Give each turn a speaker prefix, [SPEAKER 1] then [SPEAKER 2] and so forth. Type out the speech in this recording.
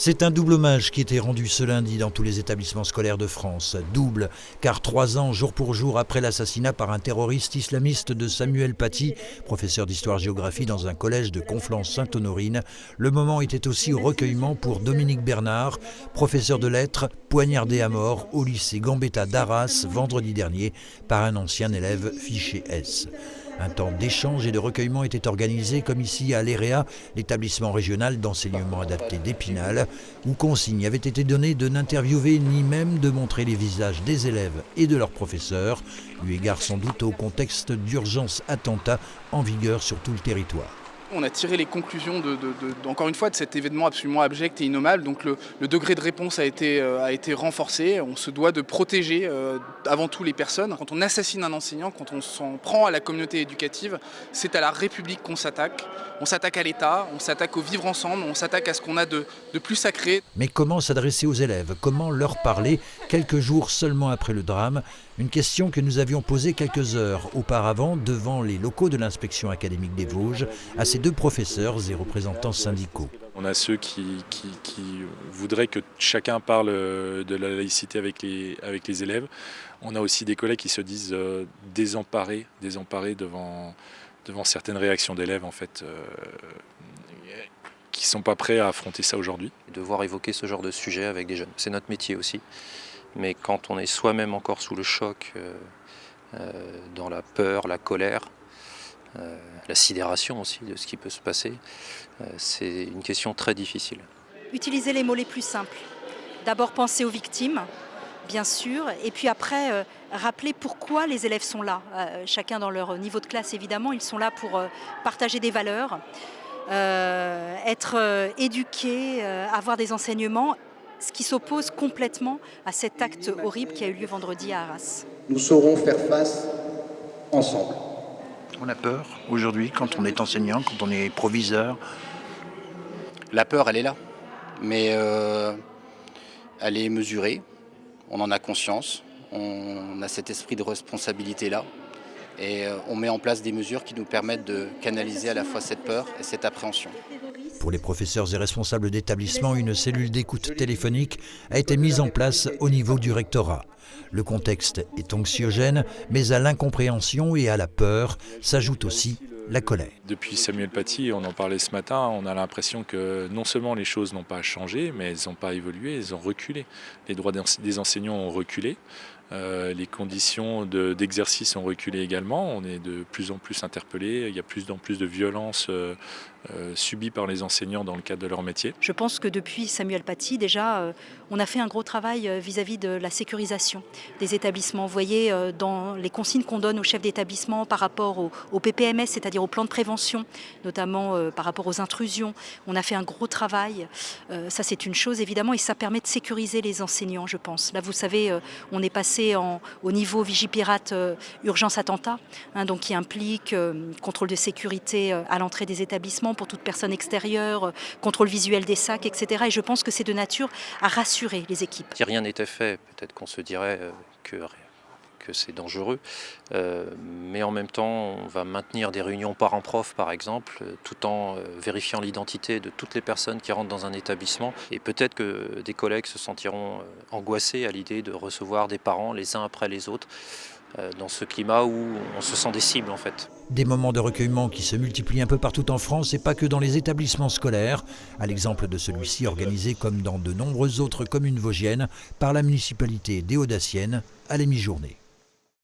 [SPEAKER 1] C'est un double hommage qui était rendu ce lundi dans tous les établissements scolaires de France. Double, car 3 ans, jour pour jour, après l'assassinat par un terroriste islamiste de Samuel Paty, professeur d'histoire-géographie dans un collège de Conflans-Sainte-Honorine, le moment était aussi au recueillement pour Dominique Bernard, professeur de lettres, poignardé à mort au lycée Gambetta d'Arras vendredi dernier par un ancien élève fiché S. Un temps d'échange et de recueillement était organisé comme ici à l'EREA, l'établissement régional d'enseignement adapté d'Épinal, où consigne avait été donnée de n'interviewer ni même de montrer les visages des élèves et de leurs professeurs, eu égard sans doute au contexte d'urgence attentat en vigueur sur tout le territoire.
[SPEAKER 2] On a tiré les conclusions encore une fois de cet événement absolument abject et innommable. Donc le degré de réponse a été renforcé. On se doit de protéger avant tout les personnes. Quand on assassine un enseignant, quand on s'en prend à la communauté éducative, c'est à la République qu'on s'attaque. On s'attaque à l'État, on s'attaque au vivre ensemble, on s'attaque à ce qu'on a de plus sacré.
[SPEAKER 1] Mais comment s'adresser aux élèves? Comment leur parler quelques jours seulement après le drame? Une question que nous avions posée quelques heures auparavant devant les locaux de l'inspection académique des Vosges à ces 2 professeurs et représentants syndicaux.
[SPEAKER 3] On a ceux qui voudraient que chacun parle de la laïcité avec les élèves. On a aussi des collègues qui se disent désemparés devant certaines réactions d'élèves en fait, qui ne sont pas prêts à affronter ça aujourd'hui.
[SPEAKER 4] Devoir évoquer ce genre de sujet avec des jeunes, c'est notre métier aussi. Mais quand on est soi-même encore sous le choc, dans la peur, la colère, la sidération aussi de ce qui peut se passer, c'est une question très difficile.
[SPEAKER 5] Utiliser les mots les plus simples. D'abord penser aux victimes, bien sûr, et puis après rappeler pourquoi les élèves sont là. Chacun dans leur niveau de classe évidemment, ils sont là pour partager des valeurs, être éduqués, avoir des enseignements, ce qui s'oppose complètement à cet acte horrible qui a eu lieu vendredi à Arras.
[SPEAKER 6] Nous saurons faire face ensemble.
[SPEAKER 7] On a peur aujourd'hui quand on est enseignant, quand on est proviseur.
[SPEAKER 8] La peur, elle est là, mais elle est mesurée, on en a conscience, on a cet esprit de responsabilité-là et on met en place des mesures qui nous permettent de canaliser à la fois cette peur et cette appréhension.
[SPEAKER 1] Pour les professeurs et responsables d'établissement, une cellule d'écoute téléphonique a été mise en place au niveau du rectorat. Le contexte est anxiogène, mais à l'incompréhension et à la peur s'ajoute aussi la colère.
[SPEAKER 3] Depuis Samuel Paty, on en parlait ce matin, on a l'impression que non seulement les choses n'ont pas changé, mais elles n'ont pas évolué, elles ont reculé. Les droits des enseignants ont reculé, les conditions d'exercice ont reculé également, on est de plus en plus interpellés, il y a plus en plus de violences subies par les enseignants dans le cadre de leur métier.
[SPEAKER 5] Je pense que depuis Samuel Paty, déjà, on a fait un gros travail vis-à-vis de la sécurisation des établissements. Vous voyez, dans les consignes qu'on donne aux chefs d'établissement par rapport au PPMS, c'est-à-dire au plan de prévention, notamment par rapport aux intrusions, on a fait un gros travail. Ça, c'est une chose, évidemment, et ça permet de sécuriser les enseignants, je pense. Là, vous savez, on est passé au niveau Vigipirate urgence attentat, donc qui implique contrôle de sécurité à l'entrée des établissements pour toute personne extérieure, contrôle visuel des sacs, etc. Et je pense que c'est de nature à rassurer les équipes.
[SPEAKER 4] Si rien n'était fait, peut-être qu'on se dirait que c'est dangereux, mais en même temps on va maintenir des réunions parents-prof par exemple, tout en vérifiant l'identité de toutes les personnes qui rentrent dans un établissement, et peut-être que des collègues se sentiront angoissés à l'idée de recevoir des parents les uns après les autres, dans ce climat où on se sent des cibles en fait.
[SPEAKER 1] Des moments de recueillement qui se multiplient un peu partout en France et pas que dans les établissements scolaires, à l'exemple de celui-ci organisé comme dans de nombreuses autres communes vosgiennes par la municipalité des Hauts-Daciennes à la mi-journée.